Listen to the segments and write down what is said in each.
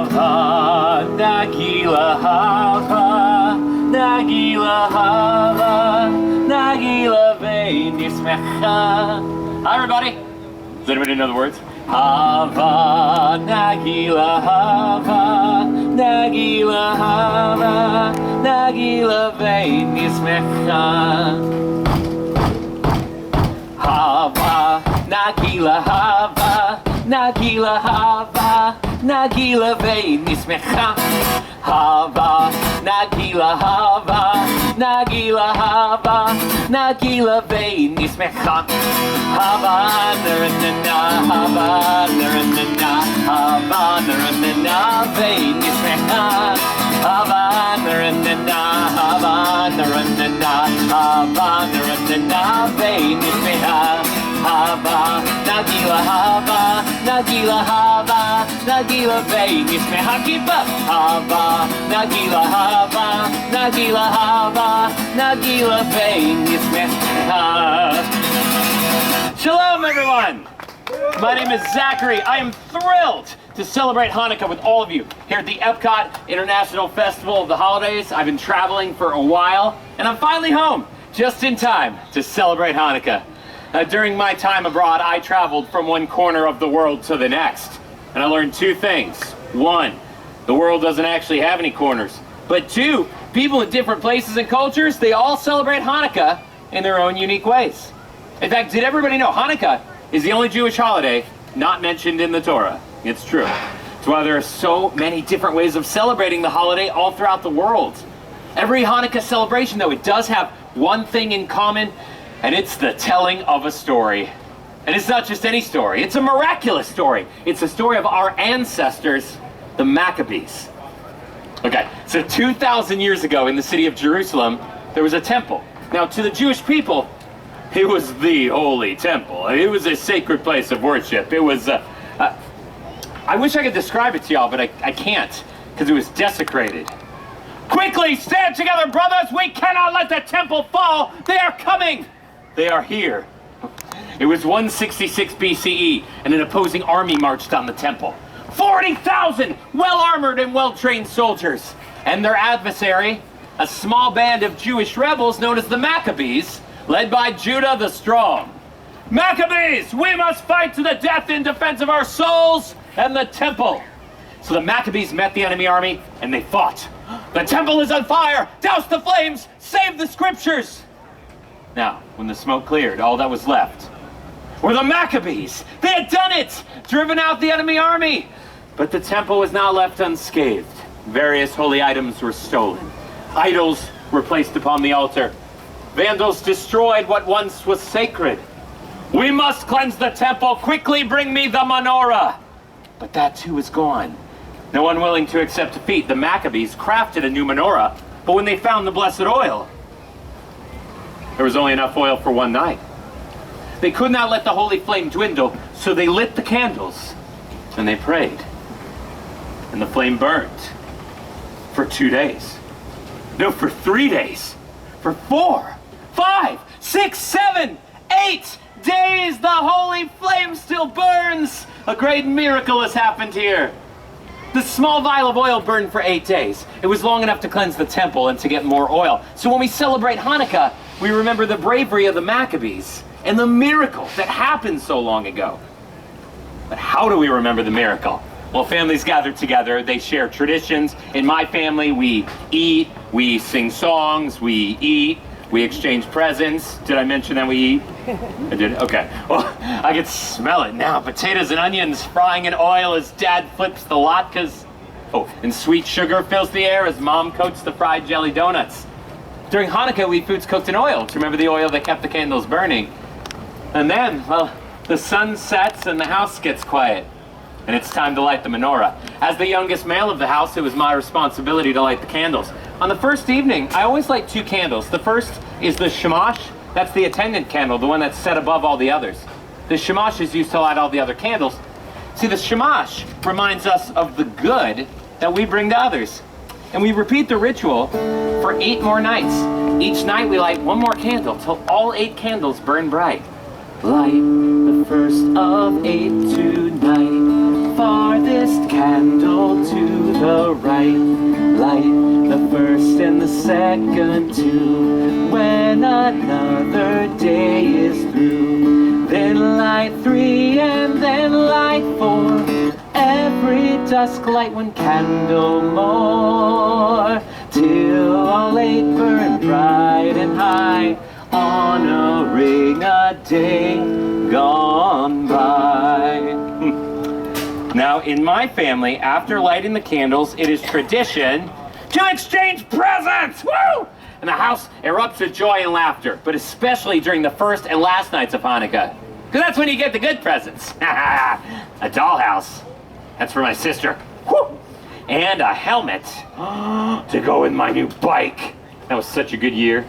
Hava, Nagila Hava, Nagila Hava, Nagila Ve'nismecha. Hi everybody. Does anybody know the words? Hava, Nagila Hava, Nagila Hava, Nagila Ve'nismecha. Hava, Nagila Hava, Nagila Hava, Nagila Ve'nismecha. Hava, Nagila Hava, Nagila Hava, Nagila Ve'nismecha. Hava, Naranana, Hava, Naranana, Hava, Naranana, Ve'nismecha. Hava, Naranana, Hava, Naranana, Hava, Naranana, Ve'nismecha. Hava, Nagila Hava, Nagila Hava, Nagila Ve'nismecha. Keep up. Hava, Nagila Hava, Nagila Hava, Nagila Ve'nismecha. Shalom, everyone. My name is Zachary. I am thrilled to celebrate Hanukkah with all of you here at the Epcot International Festival of the Holidays. I've been traveling for a while, and I'm finally home just in time to celebrate Hanukkah. During my time abroad, I traveled from one corner of the world to the next, and I learned two things. One, the world doesn't actually have any corners. But two, people in different places and cultures, they all celebrate Hanukkah in their own unique ways. In fact, did everybody know Hanukkah is the only Jewish holiday not mentioned in the Torah? It's true. That's why there are so many different ways of celebrating the holiday all throughout the world. Every Hanukkah celebration, though, it does have one thing in common, and it's the telling of a story. And it's not just any story, it's a miraculous story. It's a story of our ancestors, the Maccabees. Okay, so 2,000 years ago in the city of Jerusalem, there was a temple. Now, to the Jewish people, it was the holy temple. It was a sacred place of worship. It was, I wish I could describe it to y'all, but I can't, because it was desecrated. Quickly, stand together, brothers! We cannot let the temple fall! They are coming! They are here. It was 166 BCE, and an opposing army marched on the temple. 40,000 well-armored and well-trained soldiers. And their adversary, a small band of Jewish rebels known as the Maccabees, led by Judah the Strong. Maccabees, we must fight to the death in defense of our souls and the temple. So the Maccabees met the enemy army, and they fought. The temple is on fire! Douse the flames! Save the scriptures! Now, when the smoke cleared, all that was left were the Maccabees. They had done it! Driven out the enemy army! But the temple was not left unscathed. Various holy items were stolen. Idols were placed upon the altar. Vandals destroyed what once was sacred. We must cleanse the temple. Quickly bring me the menorah. But that too is gone. No one willing to accept defeat, the Maccabees crafted a new menorah, but when they found the blessed oil, there was only enough oil for one night. They could not let the holy flame dwindle, so they lit the candles, and they prayed. And the flame burned for 2 days. No, for 3 days. For 4, 5, 6, 7, 8 days, the holy flame still burns. A great miracle has happened here. The small vial of oil burned for 8 days. It was long enough to cleanse the temple and to get more oil. So when we celebrate Hanukkah, we remember the bravery of the Maccabees and the miracle that happened so long ago. But how do we remember the miracle? Well, families gather together, they share traditions. In my family, we eat, we sing songs, we eat, we exchange presents. Did I mention that we eat? I did? Okay. Well, I can smell it now. Potatoes and onions frying in oil as Dad flips the latkes. Oh, and sweet sugar fills the air as Mom coats the fried jelly donuts. During Hanukkah, we eat foods cooked in oil to remember the oil that kept the candles burning. And then, well, the sun sets and the house gets quiet. And it's time to light the menorah. As the youngest male of the house, it was my responsibility to light the candles. On the first evening, I always light 2 candles. The first is the shamash. That's the attendant candle, the one that's set above all the others. The shamash is used to light all the other candles. See, the shamash reminds us of the good that we bring to others. And we repeat the ritual for 8 more nights. Each night we light 1 more candle till all 8 candles burn bright. Light the first of 8 tonight, farthest candle to second too, when another day is through. Then light 3 and then light 4, every dusk light 1 candle more, till all 8 burn bright and high, honoring a day gone by. Now, in my family, after lighting the candles, it is tradition to exchange presents! Woo! And the house erupts with joy and laughter, but especially during the first and last nights of Hanukkah, because that's when you get the good presents. A dollhouse. That's for my sister. Woo! And a helmet to go with my new bike. That was such a good year.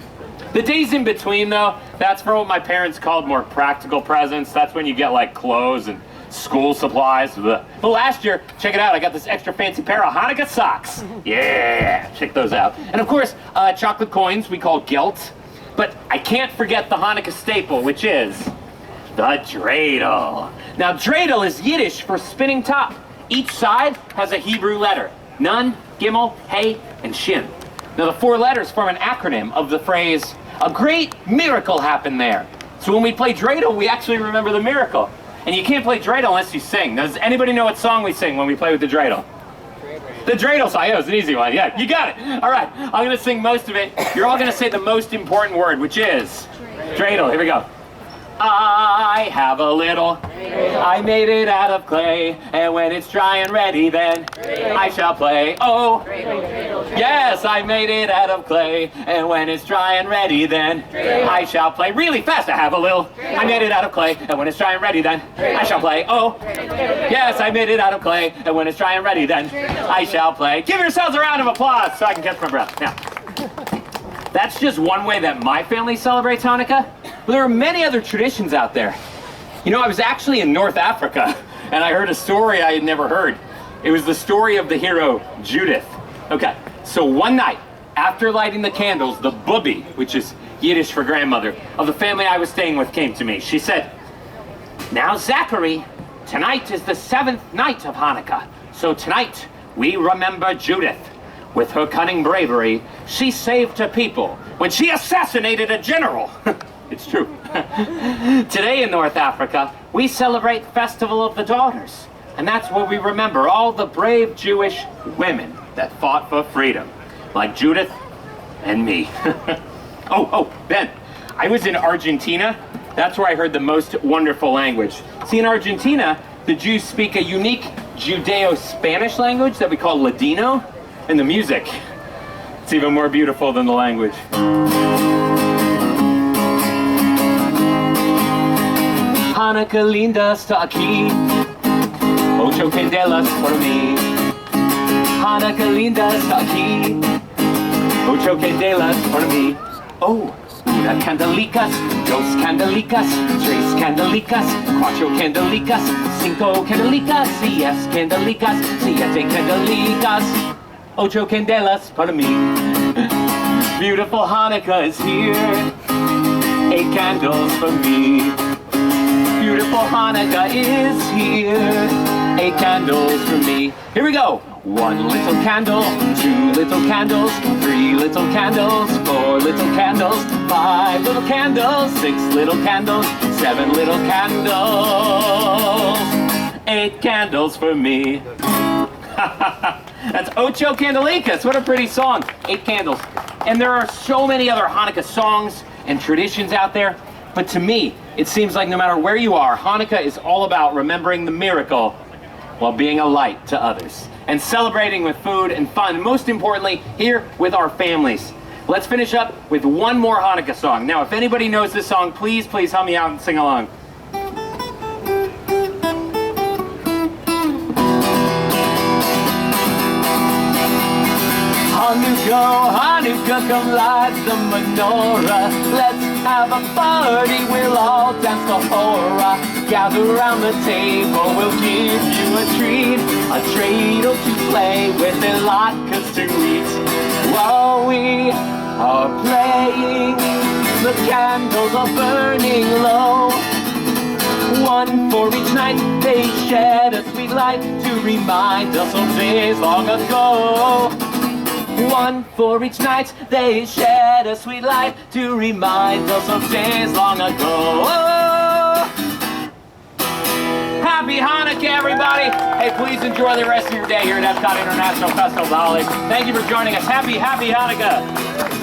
The days in between, though, that's for what my parents called more practical presents. That's when you get like clothes and school supplies. But last year, check it out, I got this extra fancy pair of Hanukkah socks. Yeah, check those out. And of course, chocolate coins we call gelt. But I can't forget the Hanukkah staple, which is the dreidel. Now, dreidel is Yiddish for spinning top. Each side has a Hebrew letter: Nun, Gimel, Hey, and Shin. Now, the 4 letters form an acronym of the phrase, "A great miracle happened there." So when we play dreidel, we actually remember the miracle. And you can't play dreidel unless you sing. Does anybody know what song we sing when we play with the dreidel? The dreidel song. Yeah, it was an easy one. Yeah, you got it. All right, I'm going to sing most of it. You're all going to say the most important word, which is dreidel. Here we go. I have a little, I made it out of clay, and when it's dry and ready, then I shall play. Oh, yes, I made it out of clay, and when it's dry and ready, then I shall play. Really fast, I have a little, I made it out of clay, and when it's dry and ready, then I shall play. Oh, yes, I made it out of clay, and when it's dry and ready, then I shall play. Give yourselves a round of applause so I can catch my breath. Now, that's just one way that my family celebrates Hanukkah. But there are many other traditions out there. You know, I was actually in North Africa, and I heard a story I had never heard. It was the story of the hero Judith. Okay, so one night, after lighting the candles, the bubi, which is Yiddish for grandmother, of the family I was staying with came to me. She said, "Now, Zachary, tonight is the 7th night of Hanukkah, so tonight we remember Judith. With her cunning bravery, she saved her people when she assassinated a general." It's true. Today in North Africa, we celebrate Festival of the Daughters. And that's where we remember all the brave Jewish women that fought for freedom, like Judith and me. Ben, I was in Argentina. That's where I heard the most wonderful language. See, in Argentina, the Jews speak a unique Judeo-Spanish language that we call Ladino. And the music, it's even more beautiful than the language. Hanukkah linda está aquí, 8 candelas por mí. Hanukkah linda está aquí, 8 candelas por mí. Oh, una candelicas, 2 candelicas, 3 candelicas, 4 candelicas, 5 candelicas, 6 candelicas, 7 candelicas, 8 candelas para mí. Beautiful Hanukkah is here, 8 candles for me. Beautiful Hanukkah is here, 8 candles for me. Here we go. 1 little candle, 2 little candles, 3 little candles, 4 little candles, 5 little candles, 6 little candles, 7 little candles, 8 candles for me. That's Ocho Candelicas. What a pretty song. 8 candles. And there are so many other Hanukkah songs and traditions out there. But to me, it seems like no matter where you are, Hanukkah is all about remembering the miracle while being a light to others. And celebrating with food and fun. And most importantly, here with our families. Let's finish up with one more Hanukkah song. Now, if anybody knows this song, please help me out and sing along. Hanukkah, Hanukkah, come light the menorah. Let's have a party, we'll all dance the hora. Gather around the table, we'll give you a treat. A dreidel to play with and latkes to eat. While we are playing, the candles are burning low. 1 for each night, they shed a sweet light to remind us of days long ago. one for each night. They shed a sweet light to remind us of days long ago. Happy Hanukkah, everybody! Hey, please enjoy the rest of your day here at Epcot International Festival of the Holidays. Thank you for joining us. Happy Hanukkah!